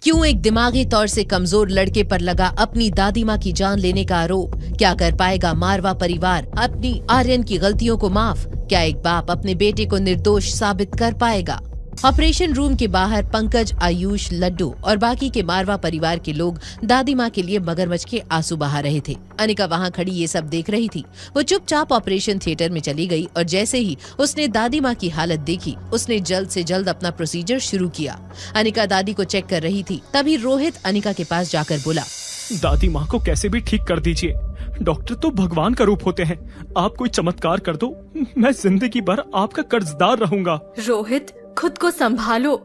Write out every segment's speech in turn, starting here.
क्यों एक दिमागी तौर से कमजोर लड़के पर लगा अपनी दादी माँ की जान लेने का आरोप? क्या कर पाएगा मारवा परिवार अपनी आर्यन की गलतियों को माफ? क्या एक बाप अपने बेटे को निर्दोष साबित कर पाएगा? ऑपरेशन रूम के बाहर पंकज, आयुष, लड्डू और बाकी के मारवा परिवार के लोग दादी माँ के लिए मगरमच्छ के आंसू बहा रहे थे। अनिका वहाँ खड़ी ये सब देख रही थी। वो चुपचाप ऑपरेशन थिएटर में चली गई और जैसे ही उसने दादी माँ की हालत देखी, उसने जल्द से जल्द अपना प्रोसीजर शुरू किया। अनिका दादी को चेक कर रही थी, तभी रोहित अनिका के पास जाकर बोला, दादी माँ को कैसे भी ठीक कर दीजिए। डॉक्टर तो भगवान का रूप होते हैं। आप कोई चमत्कार कर दो, मैं जिंदगी भर आपका कर्जदार रहूंगा। रोहित, खुद को संभालो।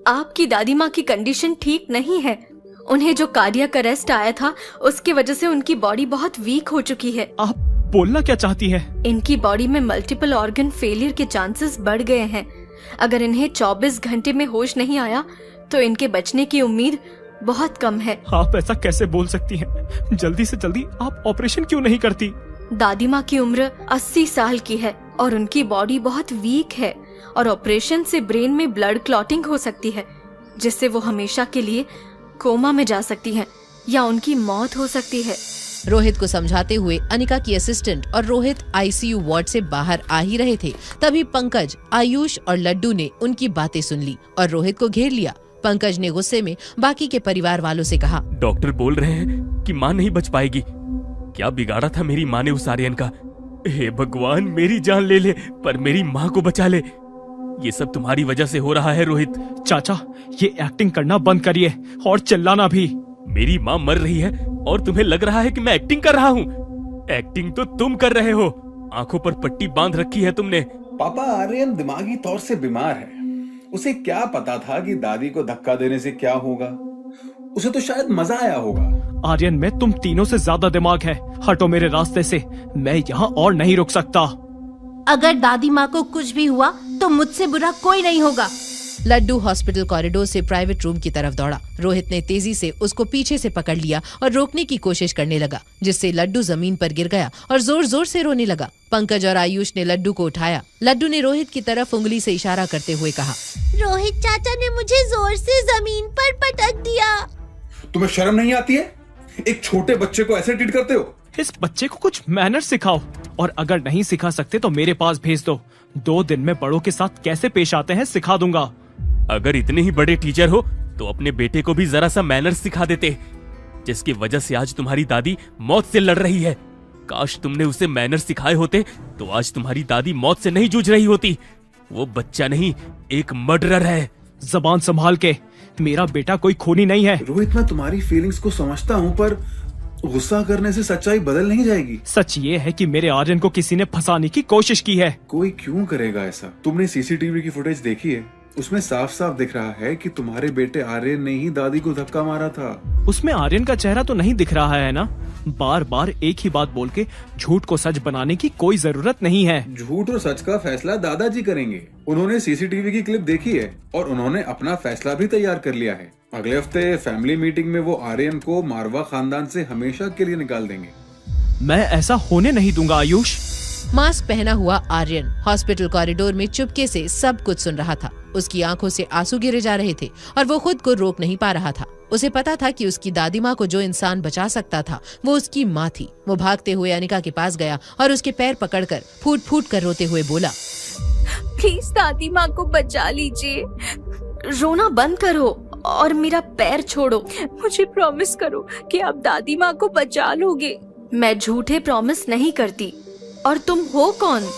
आपकी दादी माँ की कंडीशन ठीक नहीं है। उन्हें जो कार्डियक अरेस्ट आया था, उसकी वजह से उनकी बॉडी बहुत वीक हो चुकी है। आप बोलना क्या चाहती हैं? इनकी बॉडी में मल्टीपल ऑर्गन फेलियर के चांसेस बढ़ गए हैं। अगर इन्हें 24 घंटे में होश नहीं आया तो इनके बचने की उम्मीद बहुत कम है। आप ऐसा कैसे बोल सकती हैं? जल्दी से जल्दी आप ऑपरेशन क्यों नहीं करती? दादी माँ की उम्र 80 साल की है और उनकी बॉडी बहुत वीक है और ऑपरेशन से ब्रेन में ब्लड क्लॉटिंग हो सकती है, जिससे वो हमेशा के लिए कोमा में जा सकती हैं या उनकी मौत हो सकती है। रोहित को समझाते हुए अनिका की असिस्टेंट और रोहित आईसीयू वार्ड से बाहर आ ही रहे थे, तभी पंकज, आयुष और लड्डू ने उनकी बातें सुन ली और रोहित को घेर लिया। पंकज ने गुस्से में बाकी के परिवार वालों से कहा, डॉक्टर बोल रहे हैं कि माँ नहीं बच पाएगी। क्या बिगाड़ा था मेरी माँ ने उस आर्यन का? हे भगवान, मेरी जान ले ले पर मेरी माँ को बचा ले। ये सब तुम्हारी वजह से हो रहा है रोहित। चाचा, ये एक्टिंग करना बंद करिए और चिल्लाना भी। मेरी माँ मर रही है और तुम्हें लग रहा है कि मैं एक्टिंग कर रहा हूँ? एक्टिंग तो तुम कर रहे हो। आंखों पर पट्टी बांध रखी है तुमने। पापा, आर्यन दिमागी तौर से बीमार है। उसे क्या पता था कि दादी को धक्का देने से क्या होगा? उसे तो शायद मजा आया होगा। आर्यन में तुम तीनों से ज्यादा दिमाग है। हटो मेरे रास्ते से, मैं यहाँ और नहीं रुक सकता। अगर दादी माँ को कुछ भी हुआ तो मुझसे बुरा कोई नहीं होगा। लड्डू हॉस्पिटल कॉरिडोर से प्राइवेट रूम की तरफ दौड़ा। रोहित ने तेजी से उसको पीछे से पकड़ लिया और रोकने की कोशिश करने लगा, जिससे लड्डू जमीन पर गिर गया और जोर जोर से रोने लगा। पंकज और आयुष ने लड्डू को उठाया। लड्डू ने रोहित की तरफ उंगली से इशारा करते हुए कहा, रोहित चाचा ने मुझे जोर से जमीन पर पटक दिया। तुम्हें शर्म नहीं आती है? एक छोटे बच्चे को ऐसे ट्रीट करते हो? इस बच्चे को कुछ मैनर सिखाओ, और अगर नहीं सिखा सकते तो मेरे पास भेज दो। 2 दिन में बड़ों के साथ कैसे पेश आते हैं सिखा दूंगा। अगर इतने ही बड़े टीचर हो तो अपने बेटे को भी जरा सा मैनर्स सिखा देते, जिसकी वजह से आज तुम्हारी दादी मौत से लड़ रही है। काश तुमने उसे मैनर्स सिखाए होते तो आज तुम्हारी दादी मौत से नहीं जूझ रही होती। वो बच्चा नहीं, एक मर्डरर है। जबान संभाल के, मेरा बेटा कोई खूनी नहीं है। रोहित, मैं तुम्हारी फीलिंग्स को समझता हूँ, पर गुस्सा करने से सच्चाई बदल नहीं जाएगी। सच ये है कि मेरे आर्यन को किसी ने फंसाने की कोशिश की है। कोई क्यों करेगा ऐसा? तुमने सीसीटीवी की फुटेज देखी है? उसमें साफ साफ दिख रहा है कि तुम्हारे बेटे आर्यन ने ही दादी को धक्का मारा था। उसमें आर्यन का चेहरा तो नहीं दिख रहा है ना? बार बार एक ही बात बोल के झूठ को सच बनाने की कोई जरूरत नहीं है। झूठ और सच का फैसला दादाजी करेंगे। उन्होंने सीसीटीवी की क्लिप देखी है और उन्होंने अपना फैसला भी तैयार कर लिया है। अगले हफ्ते फैमिली मीटिंग में वो आर्यन को मारवा खानदान से हमेशा के लिए निकाल देंगे। मैं ऐसा होने नहीं दूंगा आयुष। मास्क पहना हुआ आर्यन हॉस्पिटल कॉरिडोर में चुपके से सब कुछ सुन रहा था। उसकी आंखों से आंसू गिरे जा रहे थे और वो खुद को रोक नहीं पा रहा था। उसे पता था कि उसकी दादी माँ को जो इंसान बचा सकता था वो उसकी माँ थी। वो भागते हुए अनिका के पास गया और उसके पैर पकड़कर फूट फूट कर रोते हुए बोला, प्लीज दादी माँ को बचा लीजिए। रोना बंद करो और मेरा पैर छोड़ो। मुझे प्रॉमिस करो कि आप दादी माँ को बचा लोगे। मैं झूठे प्रॉमिस नहीं करती। और तुम हो कौन?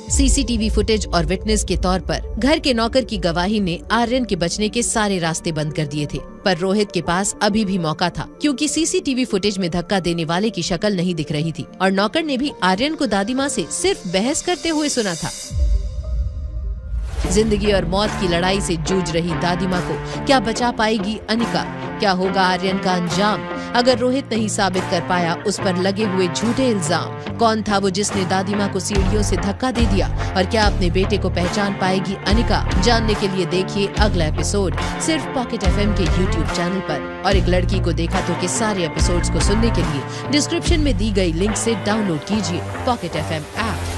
सीसीटीवी फुटेज और विटनेस के तौर पर घर के नौकर की गवाही ने आर्यन के बचने के सारे रास्ते बंद कर दिए थे। पर रोहित के पास अभी भी मौका था, क्योंकि सीसीटीवी फुटेज में धक्का देने वाले की शक्ल नहीं दिख रही थी और नौकर ने भी आर्यन को दादी माँ से सिर्फ बहस करते हुए सुना था। जिंदगी और मौत की लड़ाई से जूझ रही दादी माँ को क्या बचा पाएगी अनिका? क्या होगा आर्यन का अंजाम अगर रोहित नहीं साबित कर पाया उस पर लगे हुए झूठे इल्जाम? कौन था वो जिसने दादी माँ को सीढ़ियों से धक्का दे दिया? और क्या अपने बेटे को पहचान पाएगी अनिका? जानने के लिए देखिए अगला एपिसोड सिर्फ पॉकेट एफएम के YouTube चैनल पर। और एक लड़की को देखा तो के सारे एपिसोड्स को सुनने के लिए डिस्क्रिप्शन में दी गई लिंक से डाउनलोड कीजिए पॉकेट एफएम ऐप।